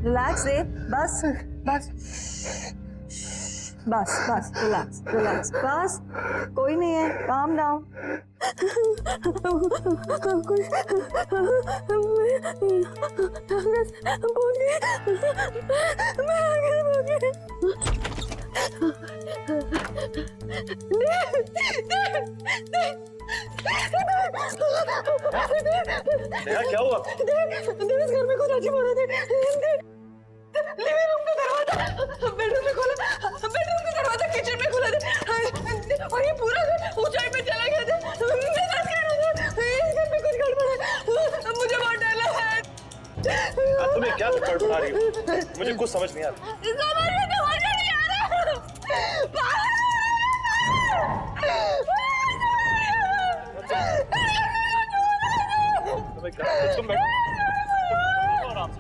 Relax देव, बस बस बस बस, रिलैक्स रिलैक्स, बस कोई नहीं है, काम डाउन। क्या हुआ? घर में कुछ अजीब हो रहा था। लिविंग रूम का दरवाजा बेडरूम में खोला, बेडरूम का दरवाजा किचन में खोला था, और ये पूरा घर ऊंचाई पे चला गया था। मैं बस कह रहा था इस घर में कुछ गड़बड़ है, मुझे बहुत डर लग रहा है। तुम्हें क्या गड़बड़ा रही हो? मुझे कुछ समझ नहीं आ रहा। समझ में तो मजा नहीं आ रहा। तुम्हें क्या? तुम बैठो आराम से।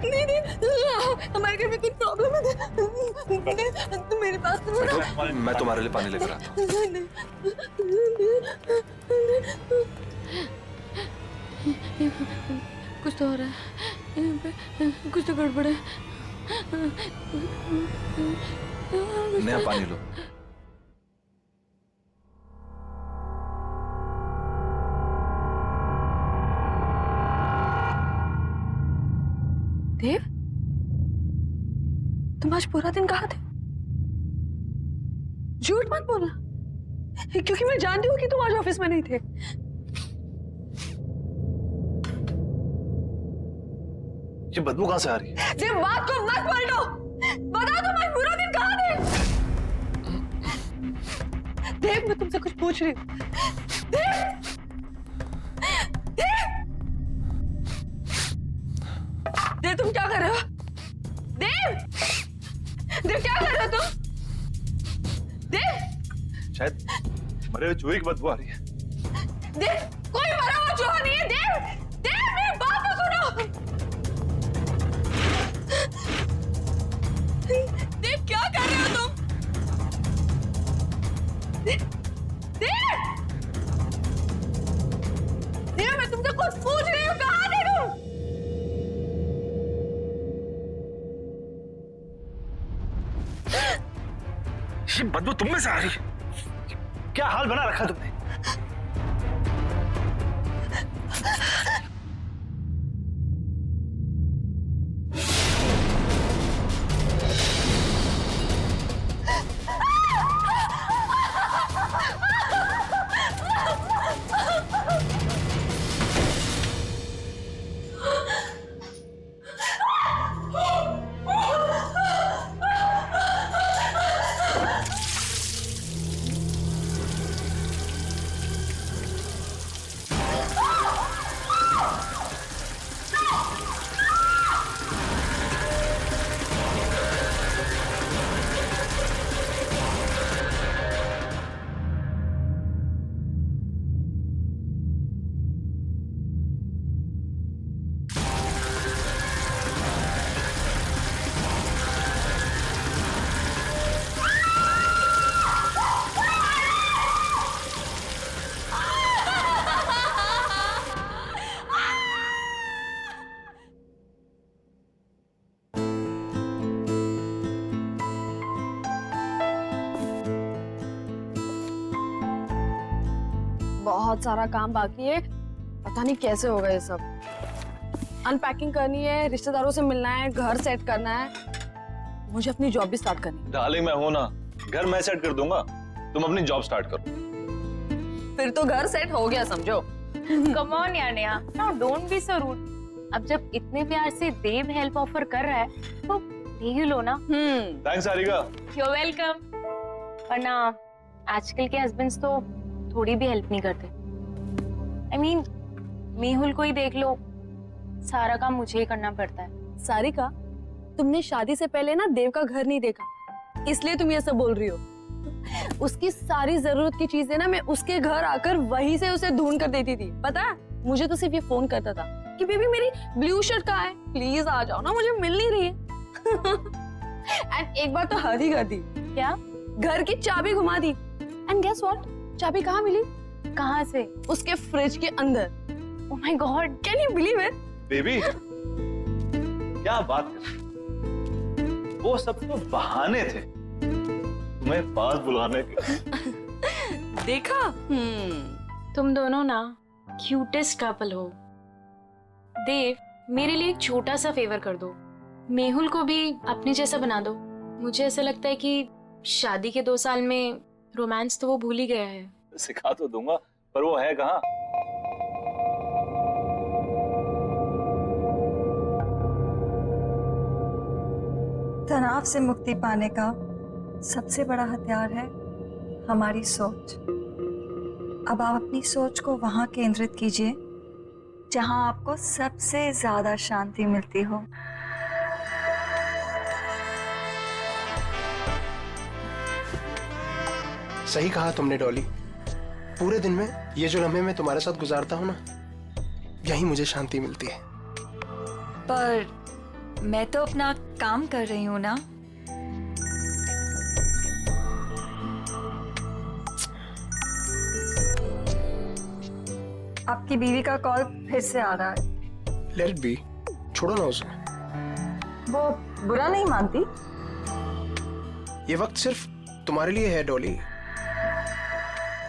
नहीं हमारे घर में कुछ प्रॉब्लम है। तुम मेरे पास तो मैं तुम्हारे लिए पानी लेकर आता हूँ। कुछ तो हो रहा है यहाँ पे, कुछ तो गड़बड़ है। नया पानी लो। देव, तुम आज पूरा दिन कहाँ थे? झूठ मत बोलना, क्योंकि मैं जानती हूँ कि तुम आज ऑफिस में नहीं थे। ये बदबू कहाँ से आ रही है? देव, बात को मत पलटो, बताओ तुम आज पूरा दिन कहाँ थे? देव, मैं तुमसे कुछ पूछ रही हूँ। देव, देव, देव, तुम क्या कर रहे हो? देव, देव, क्या कर रहे हो तुम? देव, शायद मरे हुए चूहे की बदबू आ रही है। देव, कोई मरा हुआ चूहा नहीं है। देव, देव, मेरी बात तो सुनो। देव, क्या कर रहे हो तुम? देव, देव, देव, मैं तुमसे कुछ पूछ रही हूँ, कहाँ थे तुम? ये बदबू तुम में से आ रही है। क्या हाल बना रखा तुमने? बहुत सारा काम बाकी है, पता नहीं कैसे होगा ये सब। अनपैकिंग करनी है, रिश्तेदारों से मिलना है, घर सेट करना है, मुझे अपनी जॉब भी स्टार्ट करनी है। डार्लिंग, मैं हूं ना, घर मैं सेट कर दूंगा, तुम अपनी जॉब स्टार्ट करो। फिर तो घर सेट हो गया समझो। कम ऑन यार Neha, now don't be so rude. अब जब इतने प्यार से देव हेल्प ऑफर कर रहा है तो दे ही लो ना। थैंक्स सारिका। You welcome. वरना आजकल के हस्बैंड्स तो थोड़ी भी हेल्प नहीं करते। I mean, मेहुल को ही देख लो, सारा काम मुझे ही करना पड़ता है। सारिका, तुमने शादी से पहले ना देव का घर नहीं देखा, इसलिए तुम ये सब बोल रही हो। उसकी सारी जरूरत की चीजें ना मैं उसके घर आकर वहीं से उसे ढूंढ कर देती थी। पता है, मुझे तो सिर्फ ये फोन करता था कि बेबी मेरी ब्लू शर्ट कहाँ है, प्लीज आ जाओ ना, मुझे मिल नहीं रही है। एंड एक बार तो हद ही कर दी। क्या? घर की चाबी घुमा दी। एंड गेस व्हाट, चाबी कहाँ मिली? कहाँ से? उसके फ्रिज के अंदर। Oh my God, can you believe it? Baby क्या बात कर, वो सब तो बहाने थे तुम्हें पास बुलाने के। देखा? तुम दोनों ना क्यूटेस्ट कपल हो। देव, मेरे लिए एक छोटा सा फेवर कर दो, मेहुल को भी अपने जैसा बना दो। मुझे ऐसा लगता है कि शादी के 2 साल में रोमांस तो वो भूल ही गया है। सिखा तो दूंगा, पर वो है कहाँ? तनाव से मुक्ति पाने का सबसे बड़ा हथियार है हमारी सोच। अब आप अपनी सोच को वहां केंद्रित कीजिए जहां आपको सबसे ज्यादा शांति मिलती हो। सही कहा तुमने डॉली। पूरे दिन में ये जो लम्हे मैं तुम्हारे साथ गुजारता हूँ ना, यही मुझे शांति मिलती है। पर मैं तो अपना काम कर रही हूँ ना। आपकी बीवी का कॉल फिर से आ रहा है। लेट इट बी, छोड़ो ना उसे। वो बुरा नहीं मानती। ये वक्त सिर्फ तुम्हारे लिए है डॉली।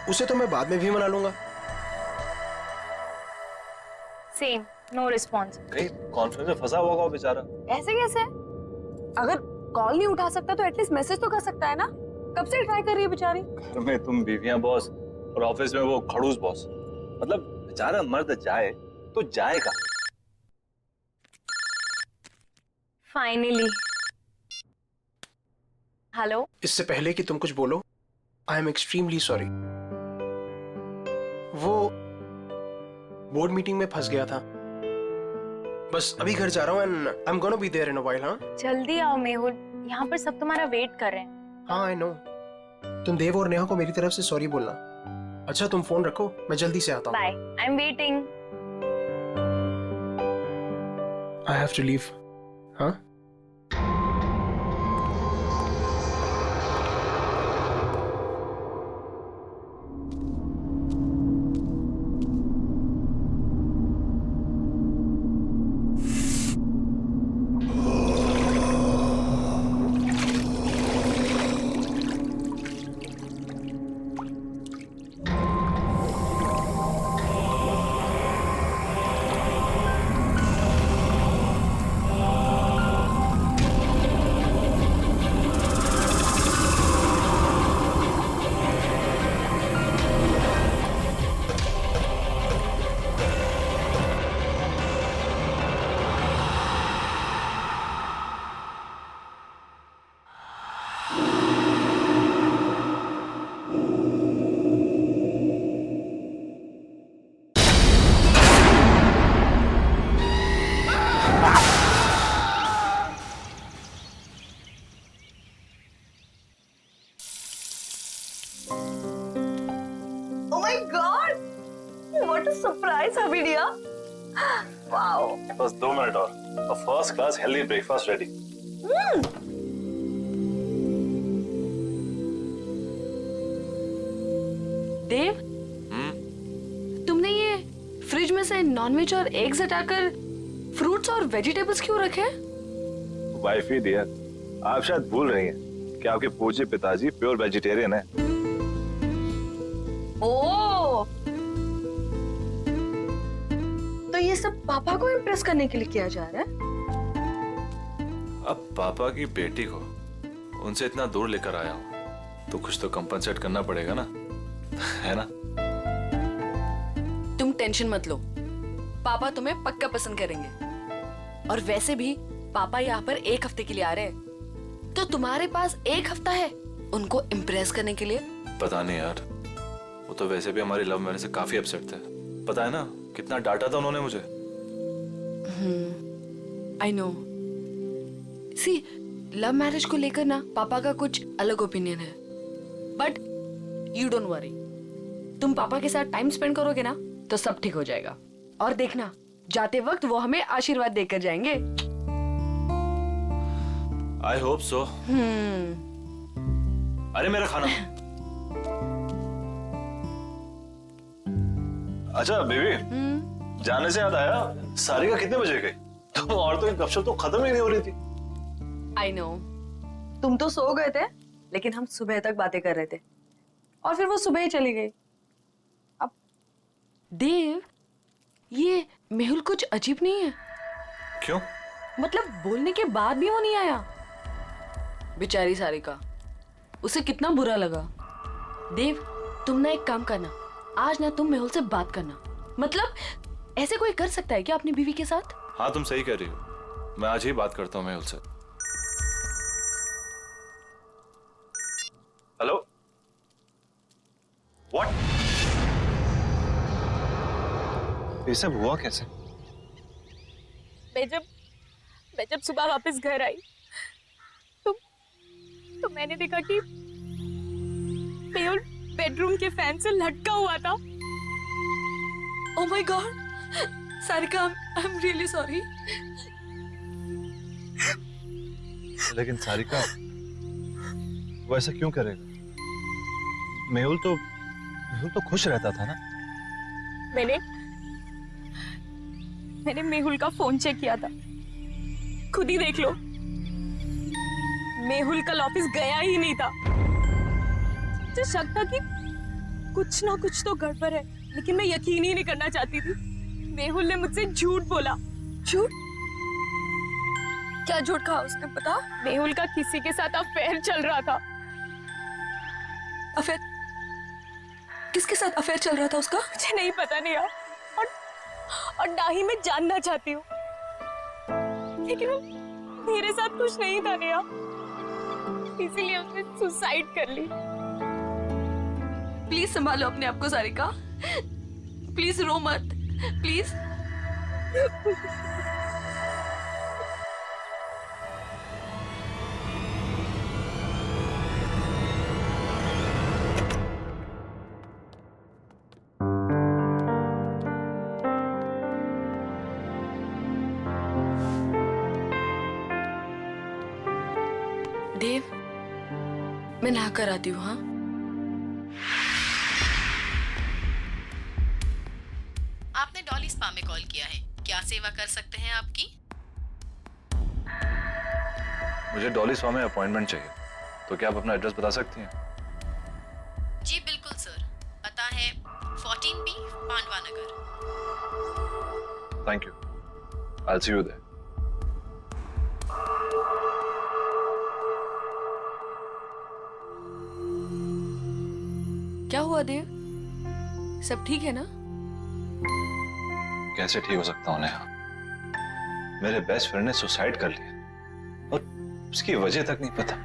उसे तो मैं बाद में भी मना लूंगा। Same, no response. कहीं कॉन्फ्रेंस में फंसा हुआ होगा बेचारा। ऐसे कैसे? अगर कॉल नहीं उठा सकता तो एटलीस्ट मैसेज तो कर सकता है ना। कब से ट्राई कर रही है बेचारी। घर में तुम बीवियां बॉस और ऑफिस में वो खड़ूस बॉस। मतलब बेचारा मर्द जाए तो जाएगा। फाइनली। हेलो। इससे पहले कि तुम कुछ बोलो, आई एम एक्सट्रीमली सॉरी। वो बोर्ड मीटिंग में फंस गया था। बस अभी घर जा रहा हूँ and I am gonna be there in a while. हाँ जल्दी आओ मेहुल, यहाँ पर सब तुम्हारा वेट कर रहे हैं। हाँ आई नो। तुम देव और नेहा को मेरी तरफ से सॉरी बोलना। अच्छा तुम फोन रखो, मैं जल्दी से आता हूँ। Bye, I am waiting. I have to leave. हाँ Oh my God! What a surprise, Abidia! Wow! बस 2 मिनट और first class healthy breakfast ready. Dev, तुमने ये फ्रिज में से नॉनवेज और एग्स हटाकर फ्रूट्स और वेजिटेबल्स क्यों रखे हैं? वाइफ ही डियर, आप शायद भूल रही हैं कि आपके पूज्य पिताजी प्योर वेजिटेरियन है। ओह, तो ये सब पापा को इम्प्रेस करने के लिए किया जा रहा है? अब पापा की बेटी को उनसे इतना दूर लेकर आया हूं तो कुछ तो कंपनसेट करना पड़ेगा ना, है ना? तुम टेंशन मत लो, पापा तुम्हें पक्का पसंद करेंगे। और वैसे भी पापा यहाँ पर 1 हफ्ते के लिए आ रहे हैं, तो तुम्हारे पास 1 हफ्ता है उनको इम्प्रेस करने के लिए। पता नहीं यार, वो तो वैसे भी हमारी लव मैरिज से काफी अपसेट थे। पता है ना कितना डांटा था उन्होंने मुझे। I know. See, love marriage को लेकर ना पापा का कुछ अलग ओपिनियन है, बट यू डोंट वरी। तुम पापा के साथ टाइम स्पेंड करोगे ना तो सब ठीक हो जाएगा। और देखना, जाते वक्त वो हमें आशीर्वाद देकर जाएंगे। I hope so. अरे मेरा खाना। अच्छा बेबी, जाने से याद आया, सारिका कितने बजे गई? तुम औरतों की गपशप तो खत्म ही नहीं हो रही थी। आई नो, तुम तो सो गए थे, लेकिन हम सुबह तक बातें कर रहे थे और फिर वो सुबह ही चली गई। अब देव, ये मेहुल कुछ अजीब नहीं है? क्यों? मतलब बोलने के बाद भी वो नहीं आया। बेचारी सारिका, उसे कितना बुरा लगा। देव, तुम ना एक काम करना, आज ना तुम मेहुल से बात करना। मतलब ऐसे कोई कर सकता है क्या अपनी बीवी के साथ? हाँ तुम सही कह रही हो, मैं आज ही बात करता हूँ मेहुल से। Hello, what? ये सब हुआ कैसे? मैं जब सुबह वापस घर आई तो मैंने देखा कि मेहुल बेडरूम के फैन से लटका हुआ था। Oh my God, Sarika, I am really sorry. लेकिन सारिका, वो ऐसा क्यों करेगा? मेहुल तो खुश रहता था ना। मैंने मेहुल का फोन चेक किया था, खुद ही देख लो। मेहुल कल ऑफिस गया ही नहीं था। मुझे शक था कि कुछ ना कुछ तो गड़बड़ है, लेकिन मैं यकीन ही नहीं करना चाहती थी। मेहुल ने मुझसे झूठ बोला। झूठ? क्या झूठ कहा उसने, बता? मेहुल का किसी के साथ अफेयर चल रहा था। अफेयर? किसके साथ अफेयर चल रहा था उसका? मुझे नहीं पता नहीं यार, और ना ही मैं जानना चाहती हूँ, लेकिन वो मेरे साथ कुछ नहीं था नेहा, इसीलिए उसने सुसाइड कर ली। प्लीज संभालो अपने आप को सारिका, प्लीज रो मत, प्लीज। देव, मैं नहा कर आती हूँ। हाँ, आपने डॉली स्पा में कॉल किया है, क्या सेवा कर सकते हैं आपकी? मुझे डॉली स्पा में अपॉइंटमेंट चाहिए, तो क्या आप अपना एड्रेस बता सकती हैं? जी बिल्कुल सर, पता है 14B Pandava Nagar. Thank you, I will see you there. क्या हुआ देव, सब ठीक है ना? कैसे ठीक हो सकता हूँ नेहा? मेरे बेस्ट फ्रेंड ने सुसाइड कर लिया और उसकी वजह तक नहीं पता।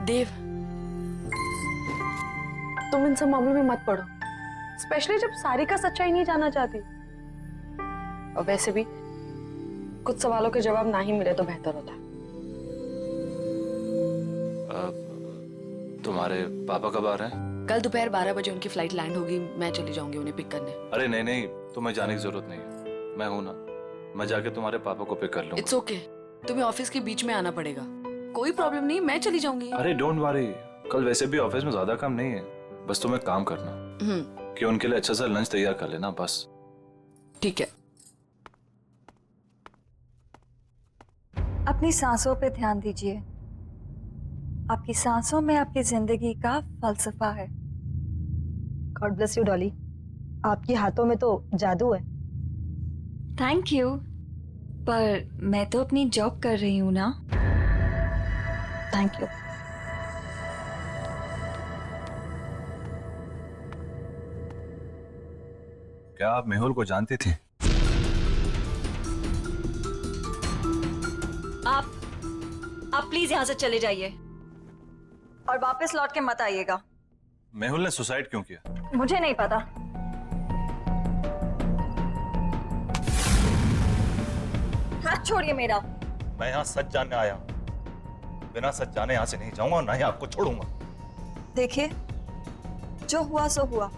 देव, तुम इन सब मामलों में मत पड़ो, स्पेशली जब सारिका सच्चाई नहीं जानना चाहती। और वैसे भी कुछ सवालों के जवाब ना ही मिले तो बेहतर होता। तुम्हारे पापा कब आ रहे हैं? कल दोपहर 12 बजे उनकी फ्लाइट लैंड होगी, मैं चली जाऊंगी उन्हें पिक करने। अरे नहीं नहीं, तुम्हें जाने की जरूरत नहीं है, मैं हूं ना, मैं जाके तुम्हारे पापा को पिक कर लूंगा। इट्स ओके, तुम्हें ऑफिस के बीच में आना पड़ेगा, कोई प्रॉब्लम नहीं, मैं चली जाऊंगी। अरे डोंट वरी, कल वैसे भी ऑफिस में ज्यादा काम नहीं है, बस तुम्हें काम करना कि उनके लिए अच्छा सा लंच तैयार कर लेना, बस। ठीक है। अपनी सांसों पे ध्यान दीजिए, आपकी सांसों में आपकी जिंदगी का फलसफा है। गॉड ब्लेस यू डॉली, आपके हाथों में तो जादू है। थैंक यू, पर मैं तो अपनी जॉब कर रही हूँ ना। Thank you. क्या आप मेहुल को जानती थी? आप प्लीज यहाँ से चले जाइए और वापस लौट के मत आइएगा। मेहुल ने सुसाइड क्यों किया? मुझे नहीं पता। हाथ छोड़िए मेरा। मैं यहाँ सच जानने आया हूँ, बिना सच जाने यहाँ से नहीं जाऊंगा और ना ही आपको छोड़ूंगा। देखिए, जो हुआ सो हुआ।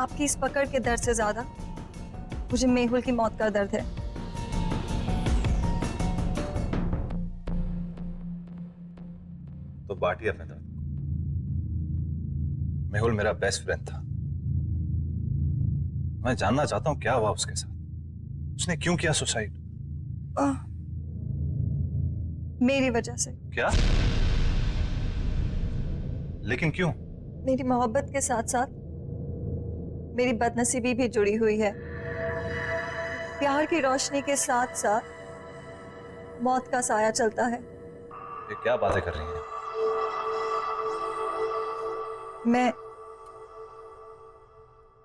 आपकी इस पकड़ के दर्द से ज्यादा मुझे मेहुल की मौत का दर्द है। तो बांटिए अपने दर्द। मेहुल मेरा बेस्ट फ्रेंड था, मैं जानना चाहता हूं क्या हुआ उसके साथ, उसने क्यों किया सुसाइड? मेरी वजह से। क्या? लेकिन क्यों? मेरी मोहब्बत के साथ साथ मेरी बदनसीबी भी जुड़ी हुई है। प्यार की रोशनी के साथ साथ मौत का साया चलता है। ये क्या बातें कर रही हैं?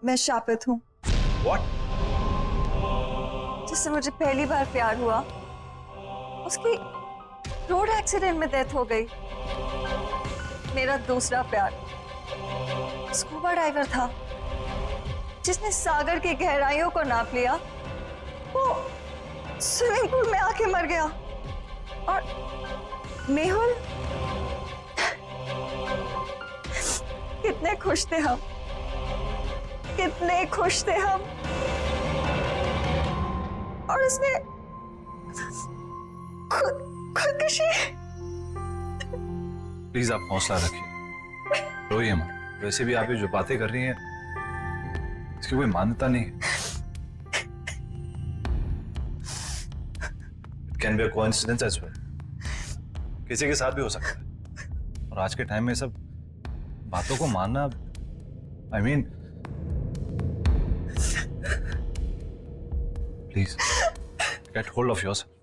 मैं शापित हूँ। What? जिससे मुझे पहली बार प्यार हुआ, उसकी रोड एक्सीडेंट में डेथ हो गई। मेरा दूसरा प्यार स्कूबा डाइवर था, जिसने सागर की गहराइयों को नाप लिया। वो स्विमिंग पूल में आके मर गया। और मेहुल, कितने खुश थे हम, कितने खुश थे हम। और इसने खुदकुशी। प्लीज आप हौसला रखिए, रोइए मत। वैसे भी आप ये जो बातें कर रही हैं इसकी कोई मान्यता नहीं है। It can be a coincidence as well, किसी के साथ भी हो सकता है। और आज के टाइम में सब बातों को मानना, I mean, please get hold of yourself.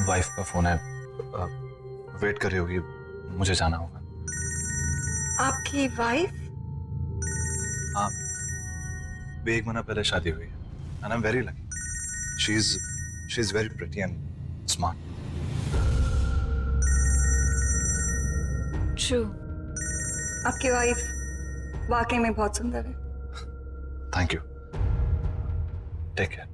Wife का फोन है, वेट कर रही होगी, मुझे जाना होगा। आपकी वाइफ? हाँ, भी 1 महीना पहले शादी हुई है। And I am very lucky. She is very pretty and smart. True, आपकी वाइफ वाकई में बहुत सुंदर है। Thank you, take care.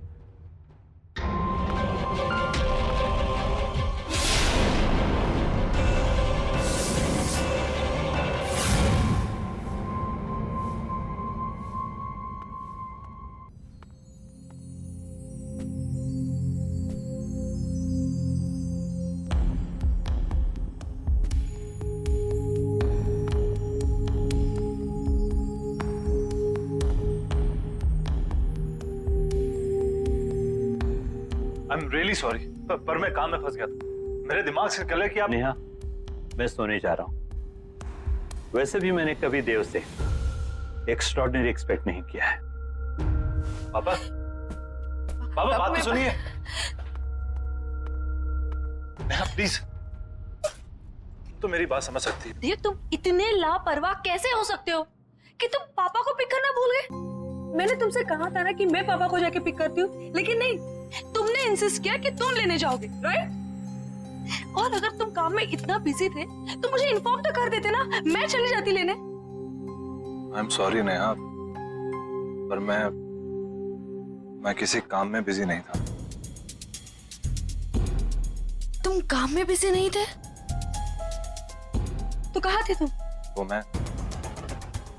I am really sorry, पर मैं काम में फंस गया था। मेरे दिमाग से निकल कि आप। नेहा, मैं सोने जा रहा हूं। वैसे भी मैंने कभी देव से एक्स्ट्रॉर्डिनरी एक्सपेक्ट नहीं किया है। पापा, पापा बात तो सुनिए। नेहा प्लीज, तो मेरी बात समझ सकती है। देव, तुम इतने लापरवाह कैसे हो सकते हो कि तुम पापा को पिक करना भूल गए? मैंने तुमसे कहा था ना कि मैं पापा को जाके पिक करती हूँ, लेकिन नहीं, तुमने इंसिस्ट किया कि तुम लेने जाओगे, राइट? और अगर तुम काम में इतना बिजी थे तो मुझे इन्फॉर्म तो कर देते ना, मैं चली जाती लेने। आई एम सॉरी नेहा, पर मैं किसी काम में बिजी नहीं था। तुम काम में बिजी नहीं थे तो कहाँ थे तुम? वो मैं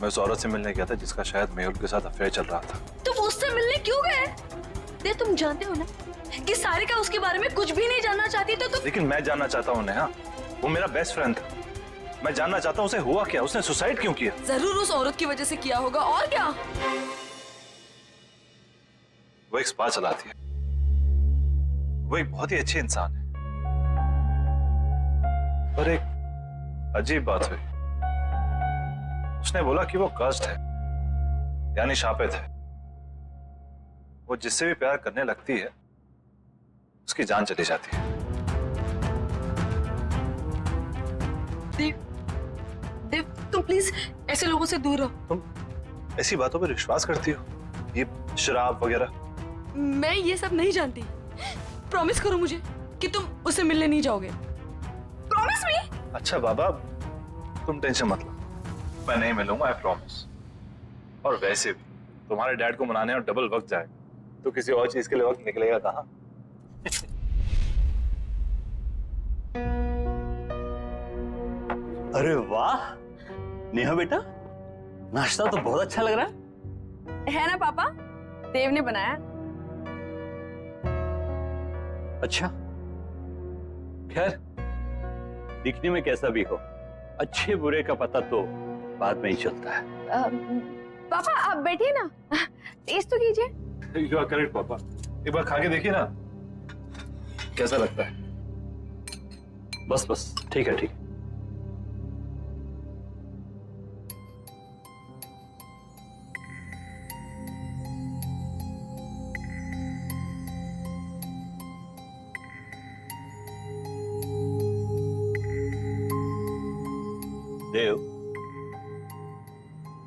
उस औरत से मिलने गया था जिसका शायद मेहुल के साथ अफेयर चल रहा था। तुम उससे मिलने क्यों गए? दे, तुम जानते हो ना कि सारिका उसके बारे में कुछ भी नहीं जानना चाहती, तो तुम। लेकिन मैं जानना चाहता हूँ नेहा, वो मेरा बेस्ट फ्रेंड था। मैं जानना चाहता हूँ उसे हुआ क्या, उसने सुसाइड क्यों किया? जरूर उस औरत की वजह से किया होगा, और क्या? वो एक स्पा चलाती है, वो एक बहुत ही अच्छी इंसान है। पर एक अजीब बात हुई, उसने बोला कि वो कर्स्ड है, यानी शापित है। वो जिससे भी प्यार करने लगती है उसकी जान चली जाती है। देव, देव, तुम प्लीज ऐसे लोगों से दूर रहो। तुम ऐसी बातों पर विश्वास करती हो, ये शराब वगैरह? मैं ये सब नहीं जानती। प्रॉमिस करो मुझे कि तुम उससे मिलने नहीं जाओगे। Promise me. अच्छा बाबा, तुम टेंशन मत लो, मैं नहीं मिलूंगा, आई प्रॉमिस। और वैसे भी तुम्हारे डैड को मनाने और डबल वक्त जाएगा, तो किसी और चीज के लिए वक्त निकलेगा कहाँ? अरे वाह नेहा बेटा, नाश्ता तो बहुत अच्छा लग रहा है ना पापा, देव ने बनाया। अच्छा, खैर दिखने में कैसा भी हो, अच्छे बुरे का पता तो बाद में ही चलता है। पापा आप बैठिए ना, टेस्ट तो कीजिए। यू आर करेक्ट पापा, एक बार खा के देखिए ना कैसा लगता है। बस बस ठीक है, ठीक है। देव,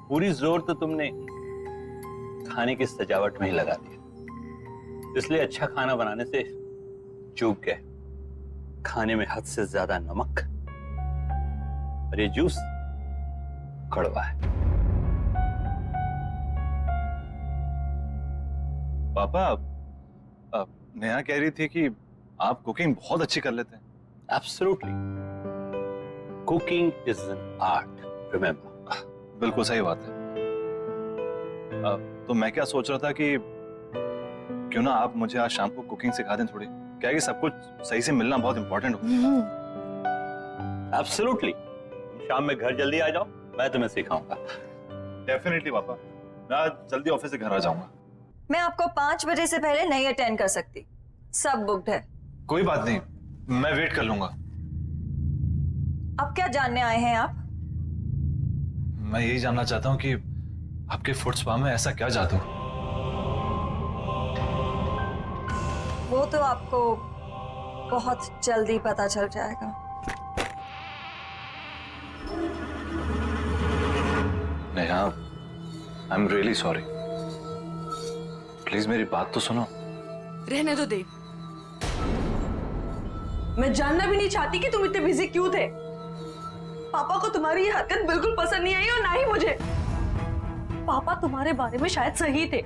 पूरी जोर तो तुमने खाने की सजावट में ही लगा दिया, इसलिए अच्छा खाना बनाने से चूक गए। खाने में हद से ज्यादा नमक और ये जूस कड़वा है। पापा नेहा कह रही थी कि आप कुकिंग बहुत अच्छी कर लेते हैं। Absolutely, cooking is an art, remember. बिल्कुल सही बात है। तो मैं क्या सोच रहा था कि क्यों ना आप मुझे आज शाम को कुकिंग सिखा दें थोड़ी, क्या है कि सब कुछ सही से मिलना बहुत इंपॉर्टेंट होता है। एब्सोल्युटली, शाम में घर जल्दी आ जाओ, मैं तुम्हें सिखाऊंगा। डेफिनेटली पापा, मैं आज जल्दी ऑफिस से घर आ जाऊंगा। मैं आपको 5 बजे से पहले नहीं अटेंड कर सकती, सब बुक्ड है। कोई बात नहीं, मैं वेट कर लूंगा। अब क्या जानने आए हैं आप? मैं यही जानना चाहता हूँ कि आपके फुट स्पा में ऐसा क्या जादू? वो तो आपको बहुत जल्दी पता चल जाएगा। नेहा, आई एम रियली सॉरी, प्लीज मेरी बात तो सुनो। रहने दो देव, मैं जानना भी नहीं चाहती कि तुम इतने बिजी क्यों थे। पापा को तुम्हारी ये हरकत बिल्कुल पसंद नहीं आई और ना ही मुझे। पापा तुम्हारे बारे में शायद सही थे।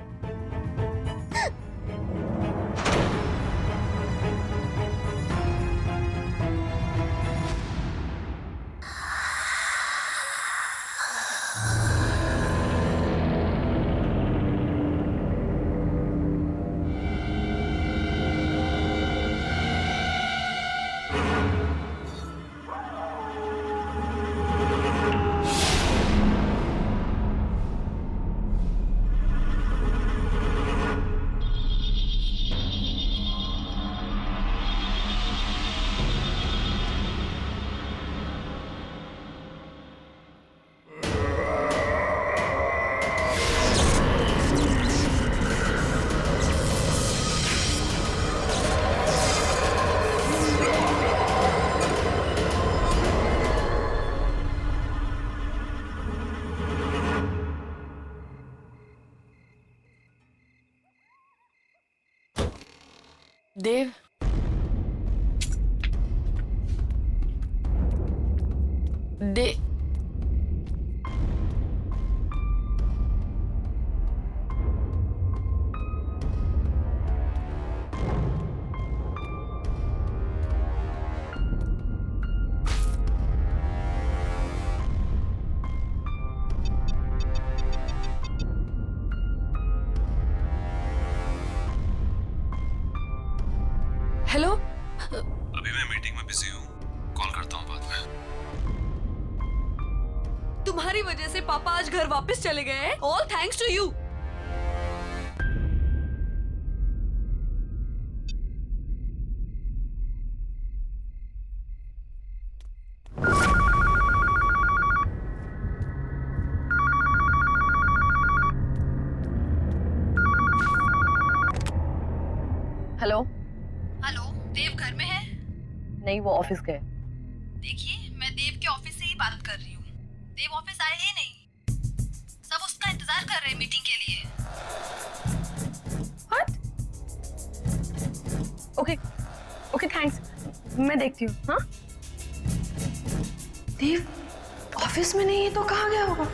देव, हेलो। अभी मैं मीटिंग में बिजी हूँ, कॉल करता हूँ बाद में। तुम्हारी वजह से पापा आज घर वापस चले गए हैं। All thanks to you. Hello. Hello, Dev घर में है? नहीं, वो ऑफिस गए। देखिए, मैं देव के ऑफिस से ही बात कर रही हूँ। देव ऑफिस आए ही नहीं, सब उसका इंतजार कर रहे हैं मीटिंग के लिए। What? ओके ओके, थैंक्स, मैं देखती हूँ। हाँ, देव ऑफिस में नहीं है तो कहाँ गया होगा?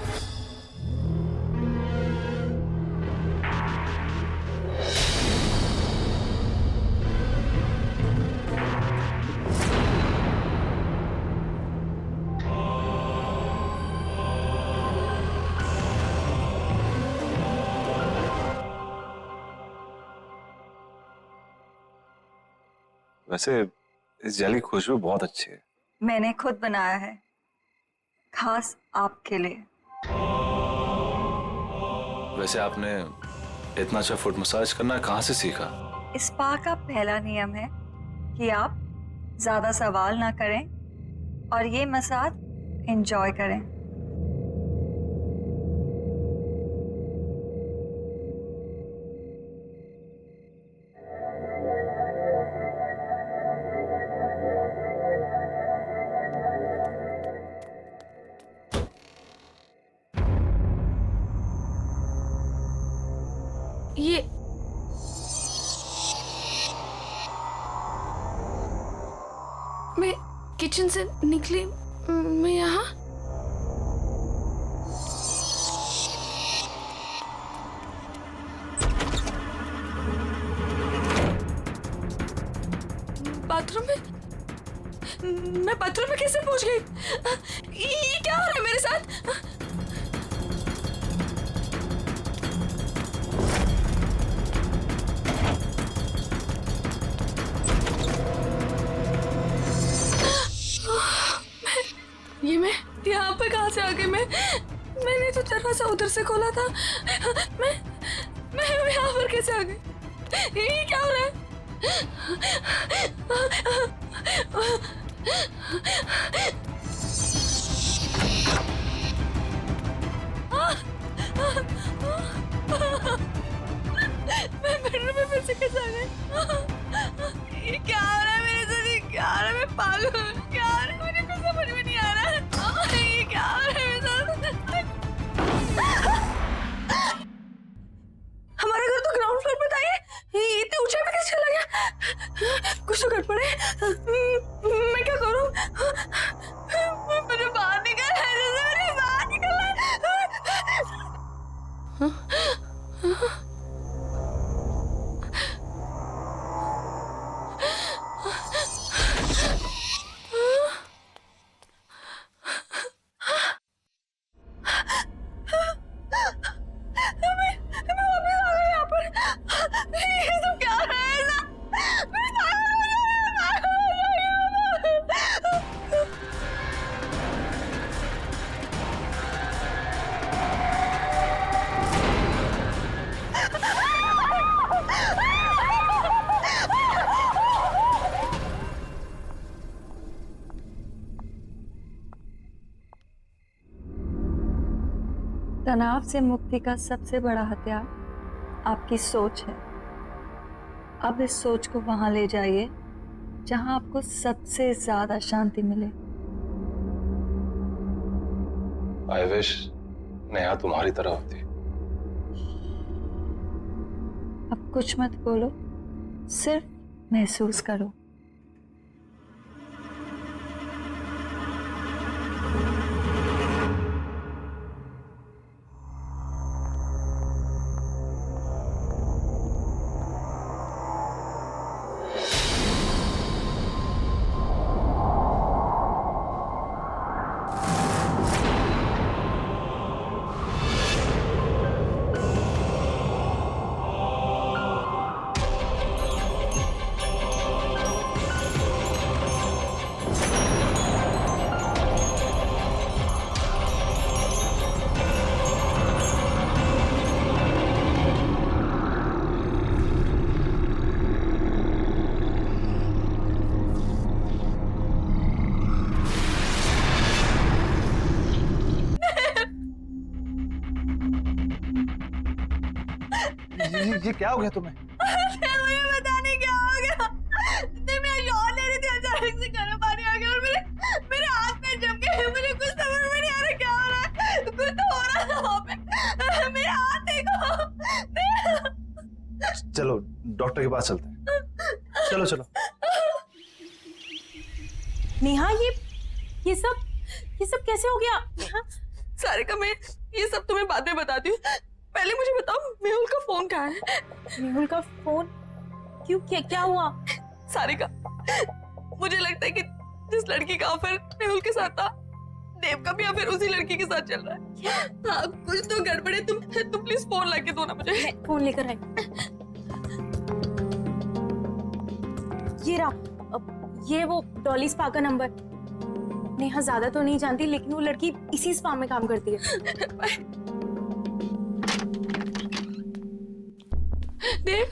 वैसे इस जेली की खुशबू बहुत अच्छी है। मैंने खुद बनाया है, खास आपके लिए। वैसे आपने इतना अच्छा फुट मसाज करना कहाँ से सीखा? स्पा का पहला नियम है कि आप ज्यादा सवाल ना करें और ये मसाज एंजॉय करें। ये मैं किचन से निकली, मैं यहाँ बाथरूम में, मैं बाथरूम में कैसे पहुंच गई? ये क्या हो रहा है मेरे साथ? ये मैं यहाँ पे कहाँ से आ गई? मैंने तो दरवाजा उधर से खोला था। मैं यहाँ पर कैसे आ गई? ये क्या हो रहा है? मैं बेडरूम में फिर से कैसे आ गई? ये क्या हो रहा है मेरे साथ? ये क्या हो रहा है? मैं पागल हूँ। क्या हो रहा है? मुझे कुछ समझ में नहीं आ रहा है। ये क्या हो रहा है मेरे साथ? हमारा घर तो ग्राउंड फ्लोर पे था। ये इतने ऊंचाई पे कैसे चला गया? कुछ तो गड़बड़ है। मैं क्या करूं? मुझे बाहर निकलना है। मुझे बाहर निकलना है। तनाव से मुक्ति का सबसे बड़ा हथियार आपकी सोच है। अब इस सोच को वहां ले जाइए जहां आपको सबसे ज्यादा शांति मिले। आई विश नेहा तुम्हारी तरह होती। अब कुछ मत बोलो, सिर्फ महसूस करो। ये क्या हो गया तुम्हें? मुझे पता नहीं क्या हो गया। मैं यौन ले रही थी, अचानक से गर्म पानी आ गया और मेरे हाथ में जम गए। मुझे कुछ समझ में नहीं आ रहा क्या हो रहा है। कुछ तो हो रहा था वहाँ पे। मेरे हाथ देखो। चलो डॉक्टर के पास चलते हैं। चलो चलो। नेहा, ये सब कैसे हो गया? सारिका, मैं ये सब तुम्हें बाद में बताती हूँ। पहले मुझे बताओ, मेहुल का फोन कहाँ है? मेहुल का फोन? क्यों, क्या हुआ? सारिका, मुझे लगता है कि जिस लड़की का अफेयर मेहुल के साथ था, देव का भी अफेयर उसी लड़की के साथ चल रहा है। हाँ, कुछ तो गड़बड़ है। तुम प्लीज फोन लाके दो ना मुझे। फोन लेकर आई। ये रहा, ये वो डॉली स्पा का नंबर। नेहा ज्यादा तो नहीं जानती, लेकिन वो लड़की इसी स्पा में काम करती है। देव,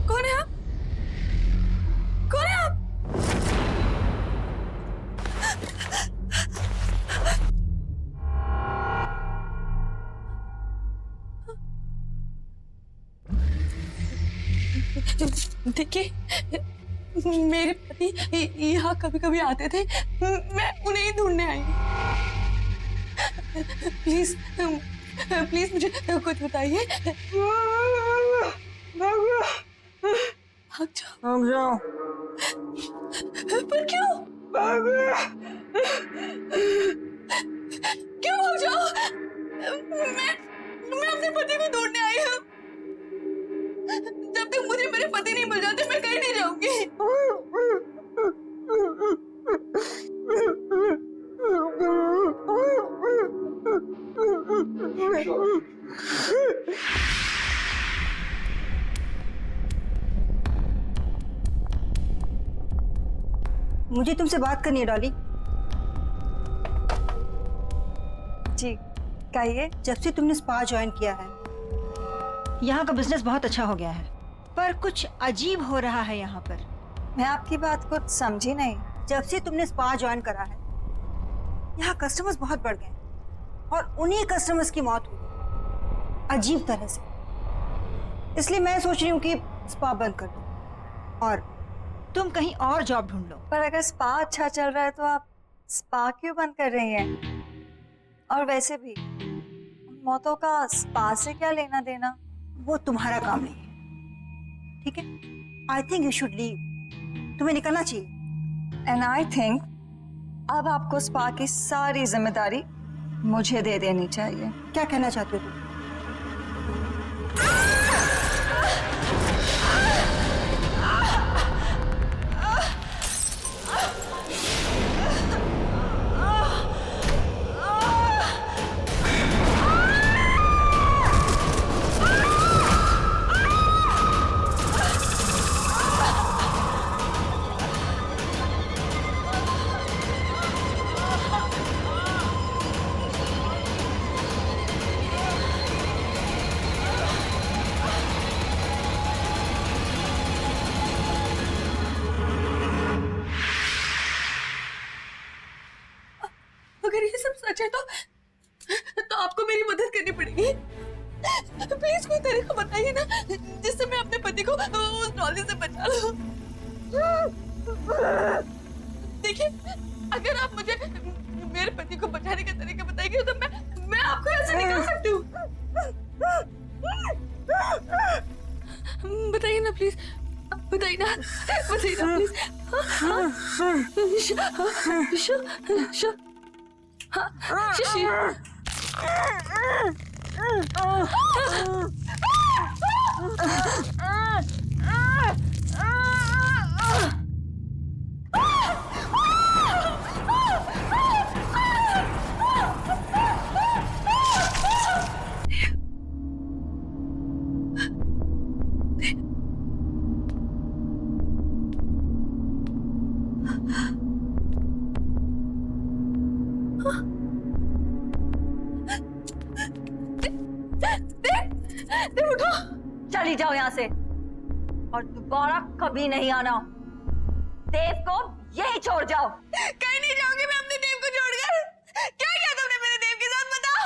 कौन है आप? कौन है आप? देखिए, मेरे पति यहाँ कभी कभी आते थे, मैं उन्हें ही ढूंढने आई हूँ। प्लीज प्लीज मुझे कुछ बताइए। भाग जाओ। पर क्यों? क्यों भाग जाओ? मैं अपने पति को ढूंढने आई हूँ। जब तक मुझे मेरे पति नहीं मिल जाते मैं कहीं नहीं जाऊंगी। मुझे तुमसे बात करनी है डॉली। जी कहिए। जब से तुमने स्पा ज्वाइन किया है, यहाँ का बिजनेस बहुत अच्छा हो गया है, पर कुछ अजीब हो रहा है यहाँ पर। मैं आपकी बात कुछ समझी नहीं। जब से तुमने स्पा ज्वाइन करा है, यहाँ कस्टमर्स बहुत बढ़ गए और उन्हीं कस्टमर्स की मौत हुई अजीब तरह से। इसलिए मैं सोच रही हूँ कि स्पा बंद कर दो और तुम कहीं और जॉब ढूंढ लो। पर अगर स्पा अच्छा चल रहा है तो आप स्पा क्यों बंद कर रही हैं? और वैसे भी मौतों का स्पा से क्या लेना देना? वो तुम्हारा काम नहीं है, ठीक है? I think you should leave. तुम्हें निकलना चाहिए। एंड आई थिंक अब आपको स्पा की सारी जिम्मेदारी मुझे दे देनी चाहिए। क्या कहना चाहते हो तुम? अगर ये सब सच है तो आपको मेरी मदद करनी पड़ेगी। प्लीज कोई तरीका बताइए ना जिससे मैं अपने पति को उस डॉली से बचा लूं। देखिए, अगर आप मुझे मेरे पति को बचाने का तरीका बताएंगे तो मैं आपको ऐसे निकाल सकती हूँ। बताइए ना प्लीज, बताइए ना प्लीज। शिशी। देव उठो। चली जाओ यहाँ से और दोबारा कभी नहीं आना। देव को यही छोड़ जाओ। कहीं नहीं जाऊंगी मैं अपने देव को छोड़कर। क्या किया तुमने मेरे देव के साथ, बताओ।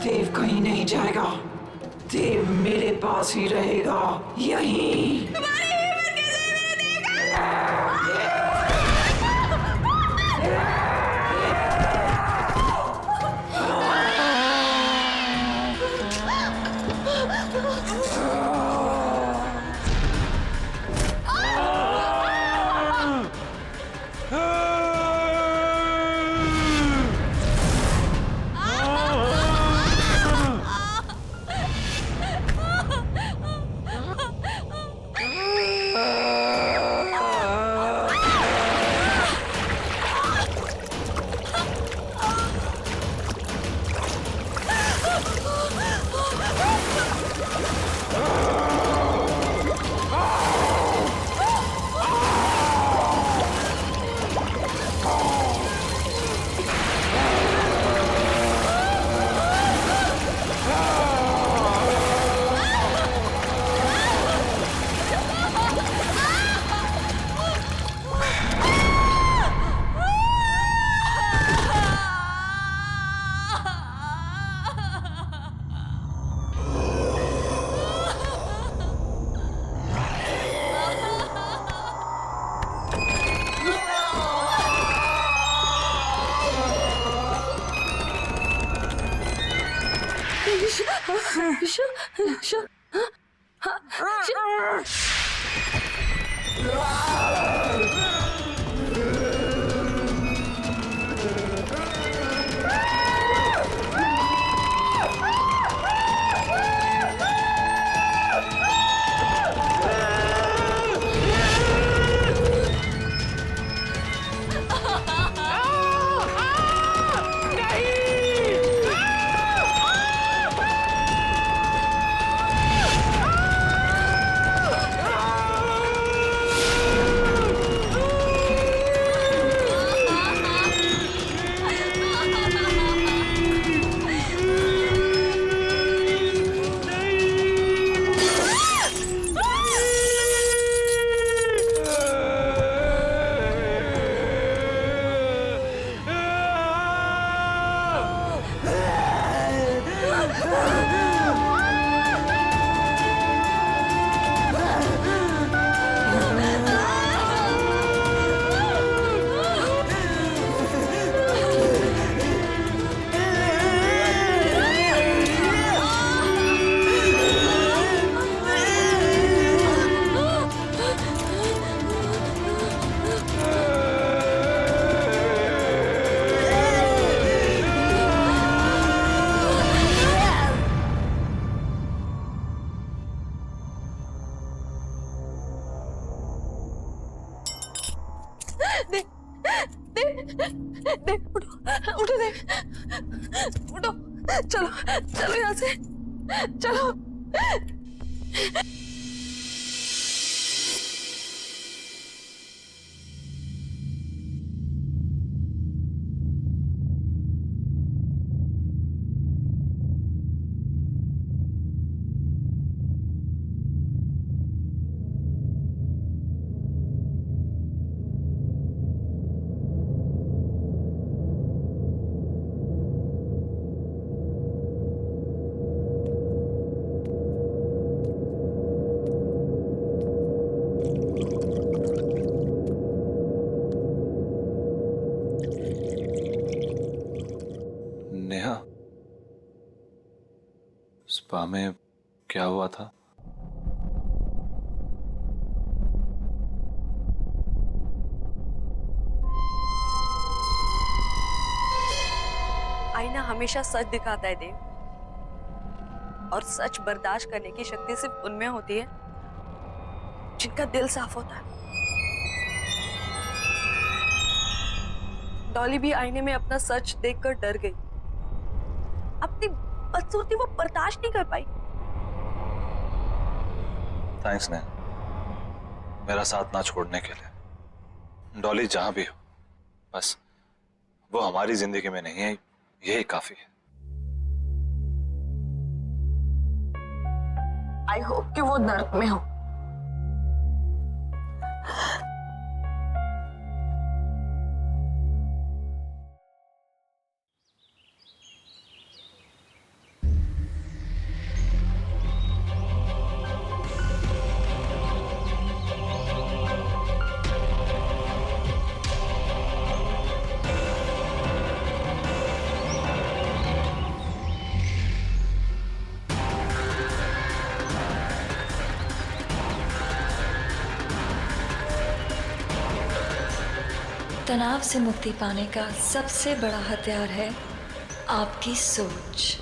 देव कहीं नहीं जाएगा। देव मेरे पास ही रहेगा, यहीं। तुम्हारी हिम्मत कैसे है मेरे देव का? Sure. Sure. देव उठो देव उठो, चलो चलो यहाँ से चलो। नेहा, स्पा में क्या हुआ था? आईना हमेशा सच दिखाता है देव, और सच बर्दाश्त करने की शक्ति सिर्फ उनमें होती है जिनका दिल साफ होता है। डॉली भी आईने में अपना सच देखकर डर गई। अपनी बदसूरती वो बर्दाश्त नहीं कर पाई। थैंक्स नेहा, मेरा साथ ना छोड़ने के लिए। डॉली जहां भी हो, बस वो हमारी जिंदगी में नहीं है, यही काफी है। आई होप कि वो नर्क में हो। तनाव से मुक्ति पाने का सबसे बड़ा हथियार है आपकी सोच।